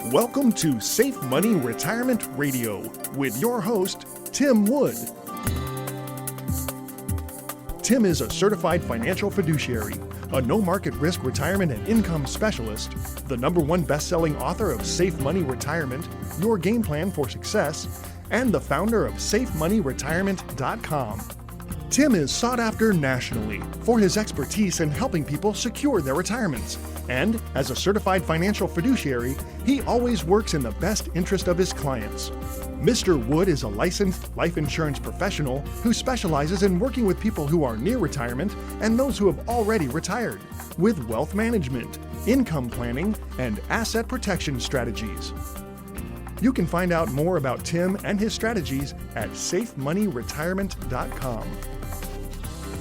Welcome to Safe Money Retirement Radio with your host, Tim Wood. Tim is a certified financial fiduciary, a no-market risk retirement and income specialist, the #1 best-selling author of Safe Money Retirement, Your Game Plan for Success, and the founder of SafeMoneyRetirement.com. Tim is sought after nationally for his expertise in helping people secure their retirements. And as a certified financial fiduciary, he always works in the best interest of his clients. Mr. Wood is a licensed life insurance professional who specializes in working with people who are near retirement and those who have already retired with wealth management, income planning, and asset protection strategies. You can find out more about Tim and his strategies at SafeMoneyRetirement.com.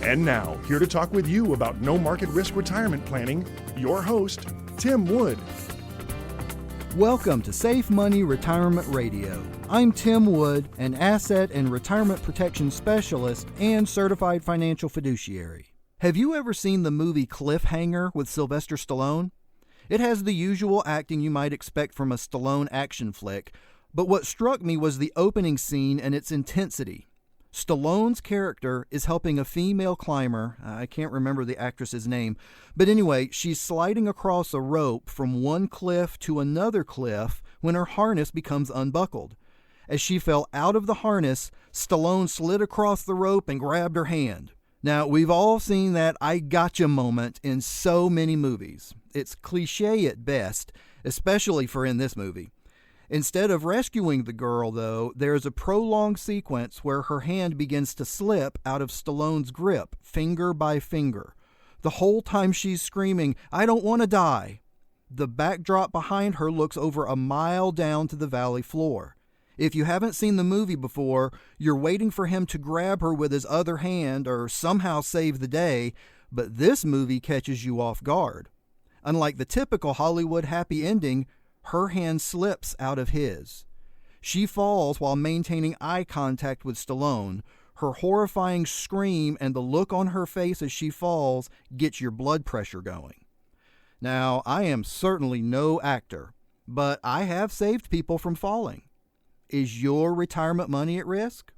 And now, here to talk with you about no market risk retirement planning, your host, Tim Wood. Welcome to Safe Money Retirement Radio. I'm Tim Wood, an asset and retirement protection specialist and certified financial fiduciary. Have you ever seen the movie Cliffhanger with Sylvester Stallone? It has the usual acting you might expect from a Stallone action flick, but what struck me was the opening scene and its intensity. Stallone's character is helping a female climber, I can't remember the actress's name, but anyway, she's sliding across a rope from one cliff to another cliff when her harness becomes unbuckled. As she fell out of the harness, Stallone slid across the rope and grabbed her hand. Now, we've all seen that I gotcha moment in so many movies. It's cliche at best, especially for in this movie. Instead of rescuing the girl, though, there's a prolonged sequence where her hand begins to slip out of Stallone's grip, finger by finger. The whole time she's screaming, "I don't want to die." The backdrop behind her looks over a mile down to the valley floor. If you haven't seen the movie before, you're waiting for him to grab her with his other hand or somehow save the day, but this movie catches you off guard. Unlike the typical Hollywood happy ending, her hand slips out of his. She falls while maintaining eye contact with Stallone. Her horrifying scream and the look on her face as she falls gets your blood pressure going. Now, I am certainly no actor, but I have saved people from falling. Is your retirement money at risk?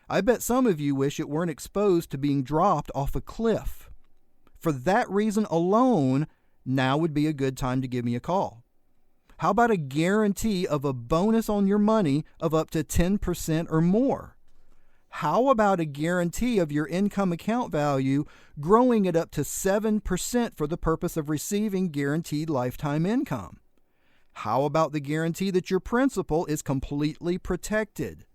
I bet some of you wish it weren't exposed to being dropped off a cliff. For that reason alone, now would be a good time to give me a call. How about a guarantee of a bonus on your money of up to 10% or more? How about a guarantee of your income account value growing at up to 7% for the purpose of receiving guaranteed lifetime income? How about the guarantee that your principal is completely protected?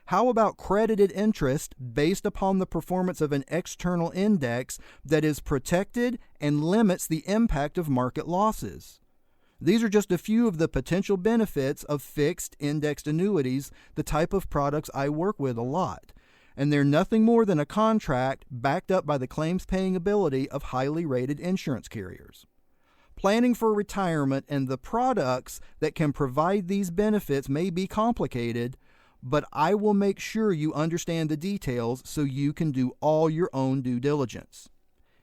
How about credited interest based upon the performance of an external index that is protected and limits the impact of market losses? These are just a few of the potential benefits of fixed indexed annuities, the type of products I work with a lot. And they're nothing more than a contract backed up by the claims-paying ability of highly rated insurance carriers. Planning for retirement and the products that can provide these benefits may be complicated, but I will make sure you understand the details so you can do all your own due diligence.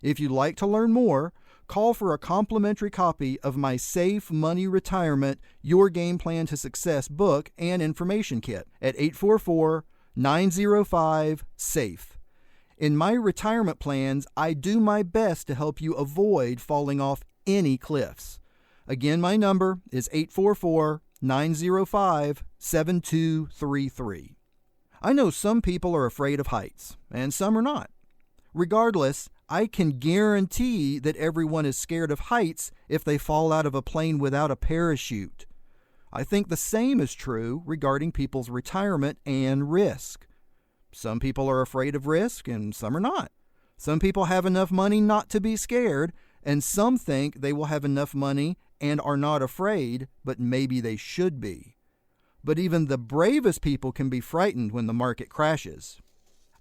If you'd like to learn more, call for a complimentary copy of my Safe Money Retirement, Your Game Plan to Success book and information kit at 844-905-SAFE. In my retirement plans, I do my best to help you avoid falling off any cliffs. Again, my number is 844-905-7233. I know some people are afraid of heights, and some are not. Regardless, I can guarantee that everyone is scared of heights if they fall out of a plane without a parachute. I think the same is true regarding people's retirement and risk. Some people are afraid of risk and some are not. Some people have enough money not to be scared, and some think they will have enough money and are not afraid, but maybe they should be. But even the bravest people can be frightened when the market crashes.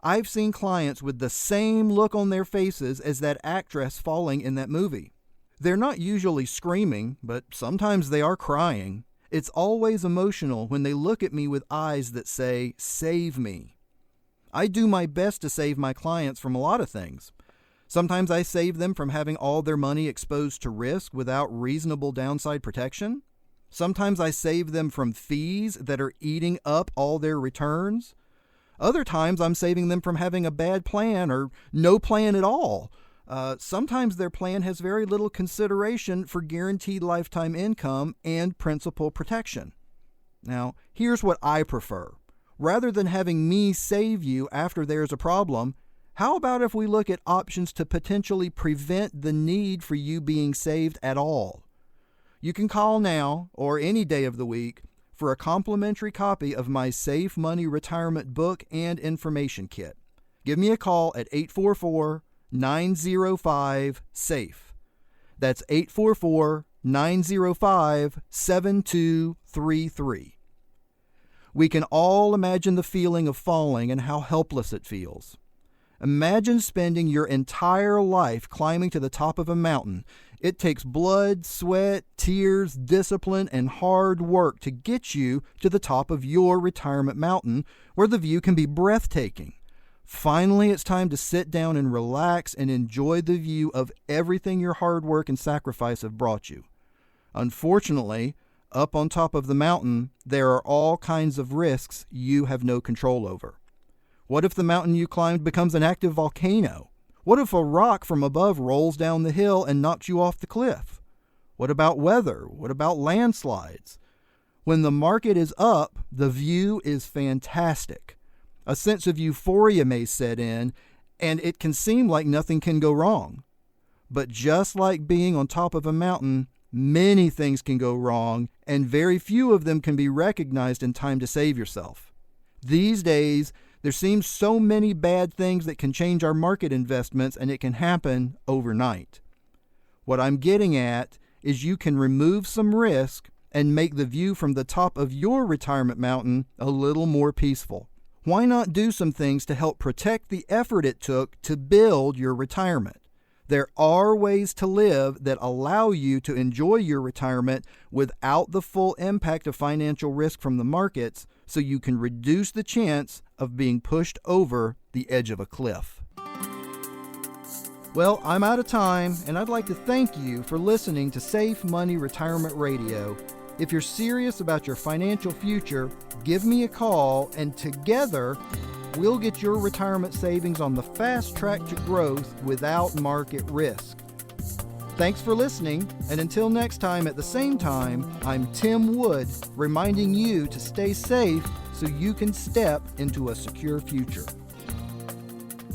I've seen clients with the same look on their faces as that actress falling in that movie. They're not usually screaming, but sometimes they are crying. It's always emotional when they look at me with eyes that say, "Save me." I do my best to save my clients from a lot of things. Sometimes I save them from having all their money exposed to risk without reasonable downside protection. Sometimes I save them from fees that are eating up all their returns. Other times I'm saving them from having a bad plan or no plan at all. Sometimes their plan has very little consideration for guaranteed lifetime income and principal protection. Now, here's what I prefer. Rather than having me save you after there's a problem, how about if we look at options to potentially prevent the need for you being saved at all? You can call now or any day of the week for a complimentary copy of my Safe Money Retirement book and information kit. Give me a call at 844-905-SAFE. That's 844-905-7233. We can all imagine the feeling of falling and how helpless it feels. Imagine spending your entire life climbing to the top of a mountain. It takes blood, sweat, tears, discipline, and hard work to get you to the top of your retirement mountain, where the view can be breathtaking. Finally, it's time to sit down and relax and enjoy the view of everything your hard work and sacrifice have brought you. Unfortunately, up on top of the mountain, there are all kinds of risks you have no control over. What if the mountain you climbed becomes an active volcano? What if a rock from above rolls down the hill and knocks you off the cliff? What about weather? What about landslides? When the market is up, the view is fantastic. A sense of euphoria may set in, and it can seem like nothing can go wrong. But just like being on top of a mountain, many things can go wrong, and very few of them can be recognized in time to save yourself. These days, there seems so many bad things that can change our market investments, and it can happen overnight. What I'm getting at is you can remove some risk and make the view from the top of your retirement mountain a little more peaceful. Why not do some things to help protect the effort it took to build your retirement? There are ways to live that allow you to enjoy your retirement without the full impact of financial risk from the markets, so you can reduce the chance of being pushed over the edge of a cliff. Well, I'm out of time, and I'd like to thank you for listening to Safe Money Retirement Radio. If you're serious about your financial future, give me a call, and together we'll get your retirement savings on the fast track to growth without market risk. Thanks for listening, and until next time at the same time, I'm Tim Wood, reminding you to stay safe so you can step into a secure future.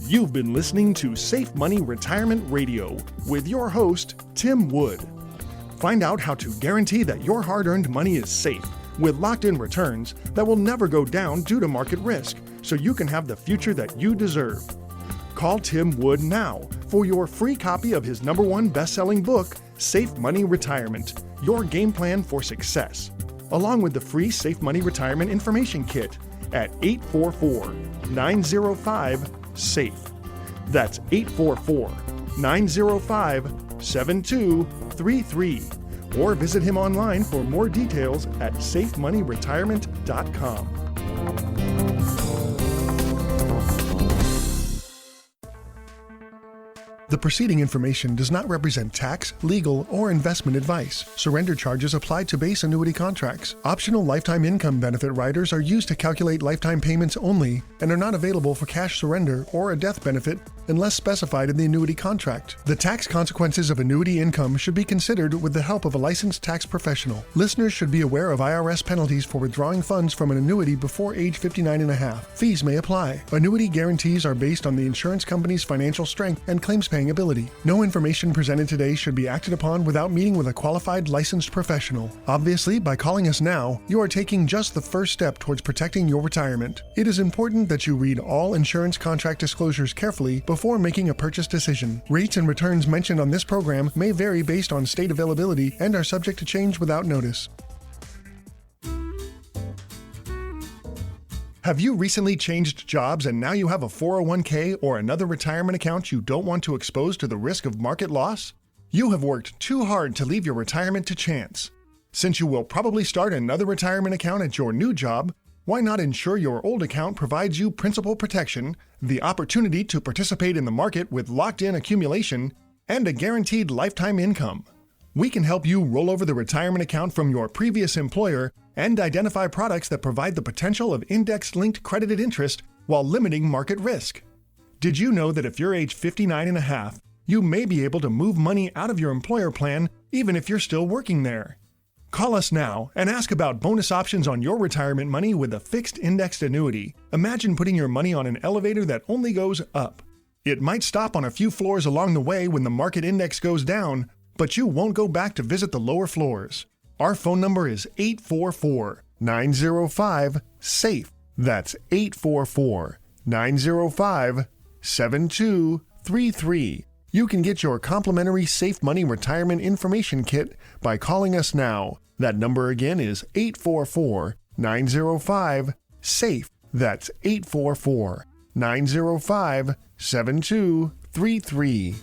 You've been listening to Safe Money Retirement Radio with your host, Tim Wood. Find out how to guarantee that your hard-earned money is safe with locked-in returns that will never go down due to market risk, so you can have the future that you deserve. Call Tim Wood now for your free copy of his #1 best-selling book, Safe Money Retirement, Your Game Plan for Success, along with the free Safe Money Retirement Information Kit at 844-905-SAFE. That's 844-905-7233. Or visit him online for more details at safemoneyretirement.com. The preceding information does not represent tax, legal, or investment advice. Surrender charges apply to base annuity contracts. Optional lifetime income benefit riders are used to calculate lifetime payments only and are not available for cash surrender or a death benefit unless specified in the annuity contract. The tax consequences of annuity income should be considered with the help of a licensed tax professional. Listeners should be aware of IRS penalties for withdrawing funds from an annuity before age 59 and a half. Fees may apply. Annuity guarantees are based on the insurance company's financial strength and claims paying ability. No information presented today should be acted upon without meeting with a qualified licensed professional. Obviously, by calling us now, you are taking just the first step towards protecting your retirement. It is important that you read all insurance contract disclosures carefully before making a purchase decision. Rates and returns mentioned on this program may vary based on state availability and are subject to change without notice. Have you recently changed jobs and now you have a 401k or another retirement account you don't want to expose to the risk of market loss? You have worked too hard to leave your retirement to chance. Since you will probably start another retirement account at your new job, why not ensure your old account provides you principal protection, the opportunity to participate in the market with locked-in accumulation, and a guaranteed lifetime income? We can help you roll over the retirement account from your previous employer and identify products that provide the potential of index-linked credited interest while limiting market risk. Did you know that if you're age 59 and a half, you may be able to move money out of your employer plan even if you're still working there? Call us now and ask about bonus options on your retirement money with a fixed indexed annuity. Imagine putting your money on an elevator that only goes up. It might stop on a few floors along the way when the market index goes down, but you won't go back to visit the lower floors. Our phone number is 844-905-SAFE. That's 844-905-7233. You can get your complimentary Safe Money Retirement Information Kit by calling us now. That number again is 844-905-SAFE. That's 844-905-7233.